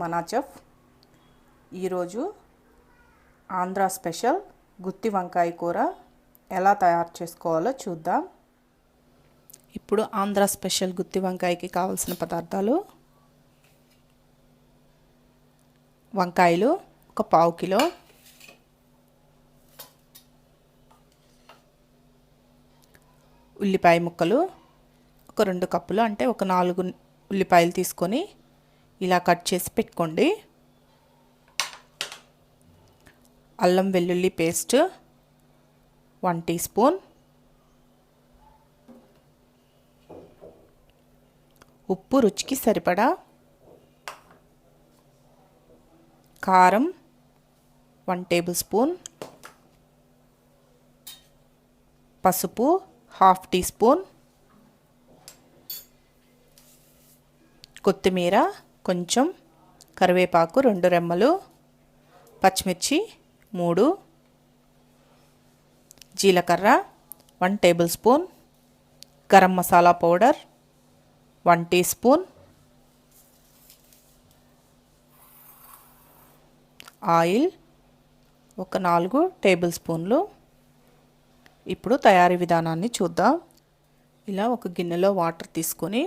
మనా చెఫ్. ఈరోజు ఆంధ్ర స్పెషల్ గుత్తి వంకాయ కూర ఎలా తయారు చేసుకోవాలో చూద్దాం. ఇప్పుడు ఆంధ్ర స్పెషల్ గుత్తి వంకాయకి కావాల్సిన పదార్థాలు: వంకాయలు ఒక పావు కిలో, ఉల్లిపాయ ముక్కలు ఒక 2 కప్పులు, అంటే ఒక 4 ఉల్లిపాయలు తీసుకొని ఇలా కట్ చేసి పెట్టుకోండి. అల్లం వెల్లుల్లి పేస్ట్ 1 టీ స్పూన్, ఉప్పు రుచికి సరిపడా, కారం 1 టేబుల్ స్పూన్, పసుపు 1/2 టీ స్పూన్, కొత్తిమీర కొంచెం, కరివేపాకు 2 రెమ్మలు, పచ్చిమిర్చి 3, జీలకర్ర 1 tablespoon, garam masala powder 1 teaspoon, oil ఒక 4 టేబుల్ స్పూన్లు. ఇప్పుడు తయారీ విధానాన్ని చూద్దాం. ఇలా ఒక గిన్నెలో వాటర్ తీసుకొని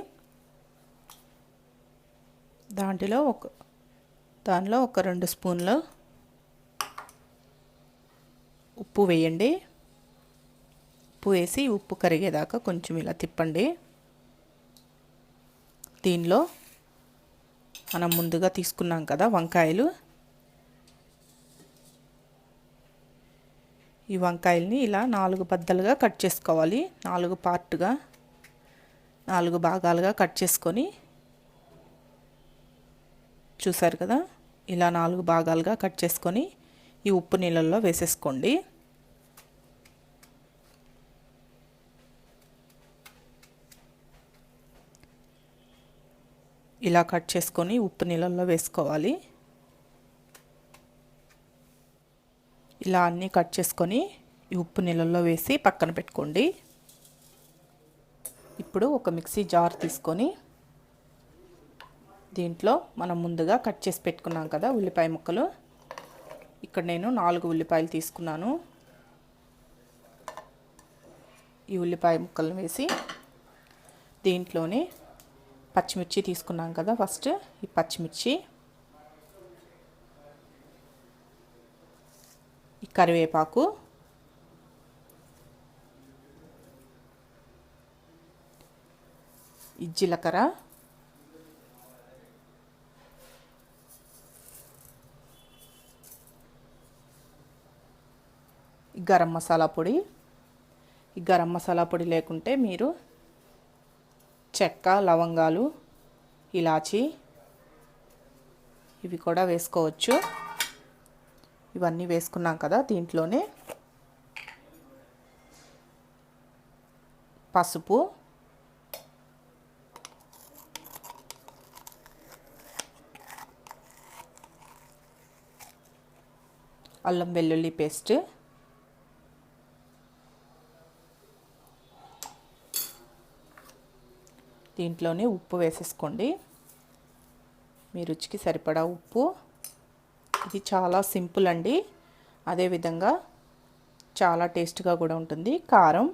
దాంట్లో ఒక 2 స్పూన్ల ఉప్పు వేయండి. ఉప్పు వేసి ఉప్పు కరిగేదాకా కొంచెం ఇలా తిప్పండి. దీనిలో మనం ముందుగా తీసుకున్నాం కదా వంకాయలు, ఈ వంకాయల్ని ఇలా 4 బద్దలుగా కట్ చేసుకోవాలి. 4 పార్ట్గా 4 భాగాలుగా కట్ చేసుకొని, చూసారు కదా, ఇలా 4 భాగాలుగా కట్ చేసుకొని ఈ ఉప్పు నీళ్ళల్లో వేసేసుకోండి. ఇలా కట్ చేసుకొని ఉప్పు నీళ్ళల్లో వేసుకోవాలి. ఇలా అన్నీ కట్ చేసుకొని ఈ ఉప్పు నీళ్ళల్లో వేసి పక్కన పెట్టుకోండి. ఇప్పుడు ఒక మిక్సీ జార్ తీసుకొని దీంట్లో మనం ముందుగా కట్ చేసి పెట్టుకున్నాం కదా ఉల్లిపాయ ముక్కలు, ఇక్కడ నేను 4 ఉల్లిపాయలు తీసుకున్నాను. ఈ ఉల్లిపాయ ముక్కలను వేసి దీంట్లోనే పచ్చిమిర్చి తీసుకున్నాం కదా, ఫస్ట్ ఈ పచ్చిమిర్చి, ఈ కరివేపాకు, ఈ జీలకర్ర, ఈ గరం మసాలా పొడి. ఈ గరం మసాలా పొడి లేకుంటే మీరు చెక్క, లవంగాలు, ఇలాచి ఇవి కూడా వేసుకోవచ్చు. ఇవన్నీ వేసుకున్నాం కదా, దీంట్లోనే పసుపు, అల్లం వెల్లుల్లి పేస్ట్, దీంట్లోనే ఉప్పు వేసేసుకోండి, మీ రుచికి సరిపడా ఉప్పు. ఇది చాలా సింపుల్ అండి, అదేవిధంగా చాలా టేస్ట్గా కూడా ఉంటుంది. కారం,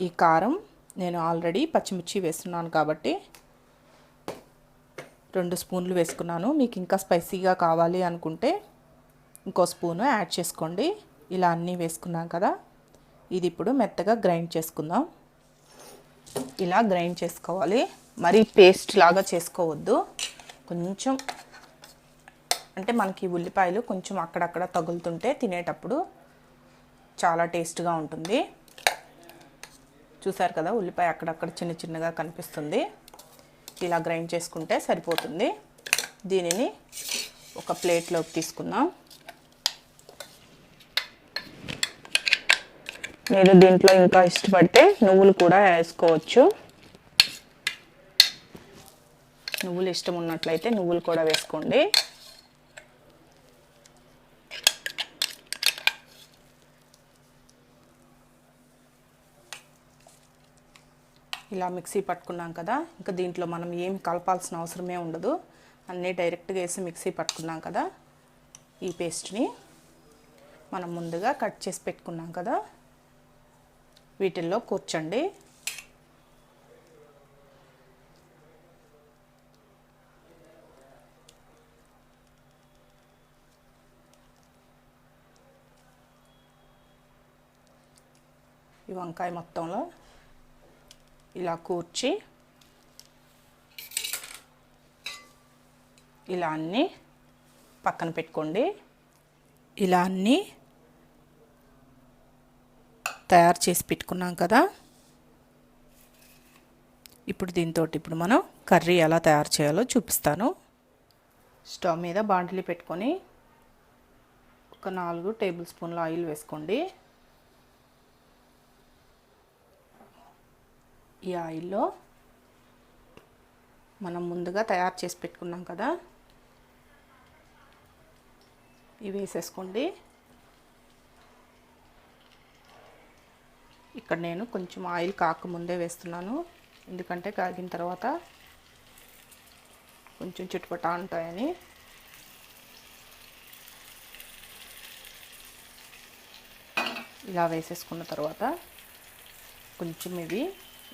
ఈ కారం నేను ఆల్రెడీ పచ్చిమిర్చి వేస్తున్నాను కాబట్టి 2 స్పూన్లు వేసుకున్నాను. మీకు ఇంకా స్పైసీగా కావాలి అనుకుంటే ఇంకో స్పూను యాడ్ చేసుకోండి. ఇలా అన్నీ వేసుకున్నాం కదా, ఇది ఇప్పుడు మెత్తగా గ్రైండ్ చేసుకుందాం. ఇలా గ్రైండ్ చేసుకోవాలి, మరీ పేస్ట్ లాగా చేసుకోవద్దు. కొంచెం అంటే మనకి ఉల్లిపాయలు కొంచెం అక్కడక్కడ తగులుతుంటే తినేటప్పుడు చాలా టేస్ట్గా ఉంటుంది. చూసారు కదా, ఉల్లిపాయ అక్కడక్కడ చిన్న చిన్నగా కనిపిస్తుంది. ఇలా గ్రైండ్ చేసుకుంటే సరిపోతుంది. దీనిని ఒక ప్లేట్లోకి తీసుకుందాం. మీరు దీంట్లో ఇంకా ఇష్టపడితే నువ్వులు కూడా వేసుకోవచ్చు. నువ్వులు ఇష్టం ఉన్నట్లయితే నువ్వులు కూడా వేసుకోండి. ఇలా మిక్సీ పట్టుకున్నాం కదా, ఇంకా దీంట్లో మనం ఏం కలపాల్సిన అవసరమే ఉండదు. అన్నీ డైరెక్ట్గా వేసి మిక్సీ పట్టుకున్నాం కదా. ఈ పేస్ట్ని మనం ముందుగా కట్ చేసి పెట్టుకున్నాం కదా, వీటిల్లో కూర్చోండి. ఈ వంకాయ మొత్తంలో ఇలా కూర్చి ఇలా అన్నీ పక్కన పెట్టుకోండి. ఇలా అన్నీ తయారు చేసి పెట్టుకున్నాం కదా. ఇప్పుడు మనం కర్రీ ఎలా తయారు చేయాలో చూపిస్తాను. స్టవ్ మీద బాండిలి పెట్టుకొని ఒక 4 టేబుల్ స్పూన్ల ఆయిల్ వేసుకోండి. ఈ ఆయిల్లో మనం ముందుగా తయారు చేసి పెట్టుకున్నాం కదా, ఇవి వేసేసుకోండి. ఇక్కడ నేను కొంచెం ఆయిల్ కాకముందే వేస్తున్నాను, ఎందుకంటే కాగిన తర్వాత కొంచెం చిటపట అంటాయని. ఇలా వేసేసుకున్న తర్వాత కొంచెం ఇవి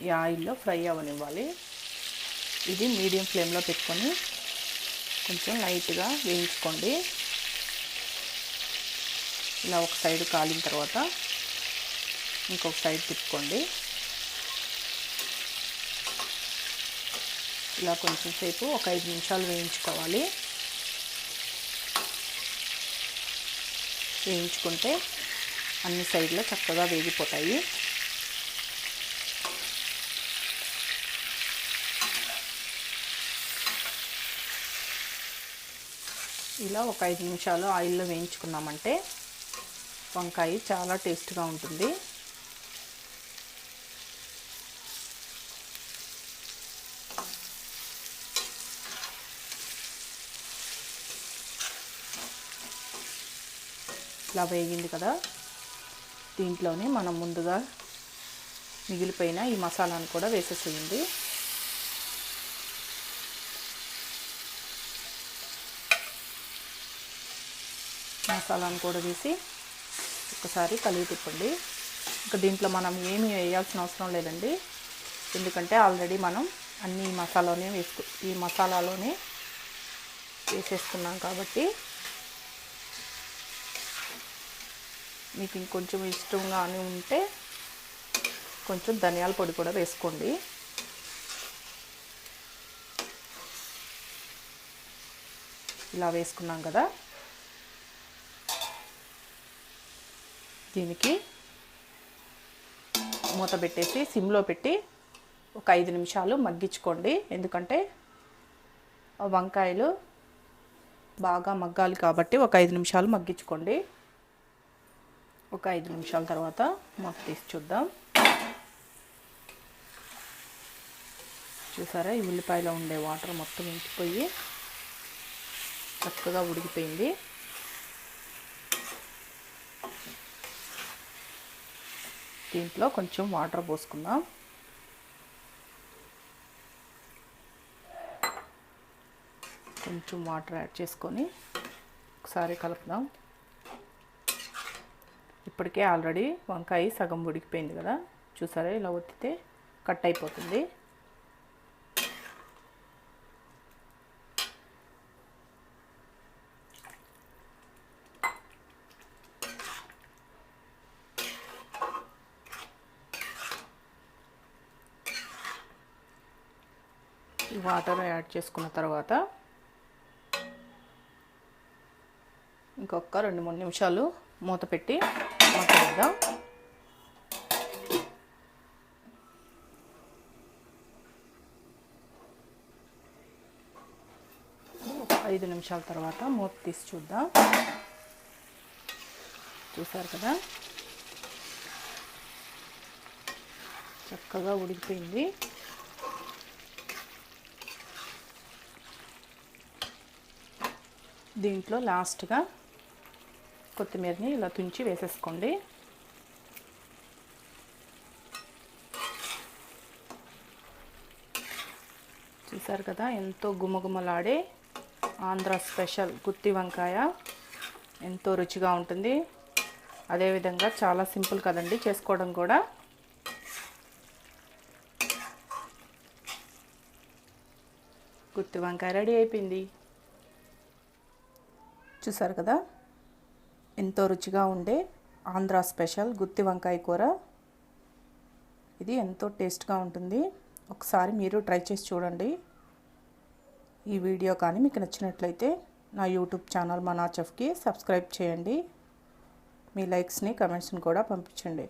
ఈ ఆయిల్లో ఫ్రై అవ్వనివ్వాలి. ఇది మీడియం ఫ్లేమ్లో పెట్టుకొని కొంచెం లైట్గా వేయించుకోండి. ఇలా ఒక సైడ్ కాలిన తర్వాత ఇంకొక సైడ్ తిప్పుకోండి. ఇలా కొంచెం సేపు ఒక 5 నిమిషాలు వేయించుకోవాలి. వేయించుకుంటే అన్ని సైడ్లో చక్కగా వేగిపోతాయి. ఇలా ఒక 5 నిమిషాలు ఆయిల్లో వేయించుకున్నామంటే వంకాయ చాలా టేస్ట్గా ఉంటుంది. ఇలా వేగింది కదా, దీంట్లోనే మనం ముందుగా మిగిలిపోయిన ఈ మసాలాను కూడా వేసేసేయండి. మసాలాను కూడా వేసి ఒకసారి కలిపి తిప్పండి. ఇంకా దీంట్లో మనం ఏమీ వేయాల్సిన అవసరం లేదండి, ఎందుకంటే ఆల్రెడీ మనం అన్ని ఈ మసాలాలోనే వేసేసుకున్నాం కాబట్టి. మీకు ఇంకొంచెం ఇష్టంగా అని ఉంటే కొంచెం ధనియాల పొడి కూడా వేసుకోండి. ఇలా వేసుకున్నాం కదా, దీనికి మూత పెట్టేసి సిమ్లో పెట్టి ఒక 5 నిమిషాలు మగ్గించుకోండి. ఎందుకంటే వంకాయలు బాగా మగ్గాలి కాబట్టి ఒక 5 నిమిషాలు మగ్గించుకోండి. ఒక 5 నిమిషాల తర్వాత మూత తీసి చూద్దాం. చూసారా, ఈ ఉల్లిపాయలో ఉండే వాటర్ మొత్తం ఇంకిపోయి చక్కగా ఉడికిపోయింది. దీంట్లో కొంచెం వాటర్ పోసుకుందాం. కొంచెం వాటర్ యాడ్ చేసుకొని ఒకసారి కలుపుదాం. ఇప్పటికే ఆల్రెడీ వంకాయ సగం ఉడికిపోయింది కదా, చూసారా, ఇలా ఒత్తితే కట్ అయిపోతుంది. ఈ వాటర్ యాడ్ చేసుకున్న తర్వాత ఇంకొక 2-3 నిమిషాలు మూత పెట్టి మగ్గనిద్దాం. ఒక 5 నిమిషాల తర్వాత మూత తీసి చూద్దాం. చూసారు కదా, చక్కగా ఉడికిపోయింది. దీంట్లో లాస్ట్గా కొత్తిమీరని ఇలా తుంచి వేసేసుకోండి. చూసారు కదా ఎంతో గుమగుమలాడే ఆంధ్ర స్పెషల్ గుత్తి వంకాయ ఎంతో రుచిగా ఉంటుంది. అదేవిధంగా చాలా సింపుల్ కదండి చేసుకోవడం కూడా. గుత్తి వంకాయ రెడీ అయిపోయింది. చూసారు కదా ఎంతో రుచిగా ఉండే ఆంధ్ర స్పెషల్ గుత్తి వంకాయ కూర. ఇది ఎంతో టేస్ట్గా ఉంటుంది. ఒకసారి మీరు ట్రై చేసి చూడండి. ఈ వీడియో కానీ మీకు నచ్చినట్లయితే నా యూట్యూబ్ ఛానల్ మనా చెఫ్కి సబ్స్క్రైబ్ చేయండి. మీ లైక్స్ని కమెంట్స్ని కూడా పంపించండి.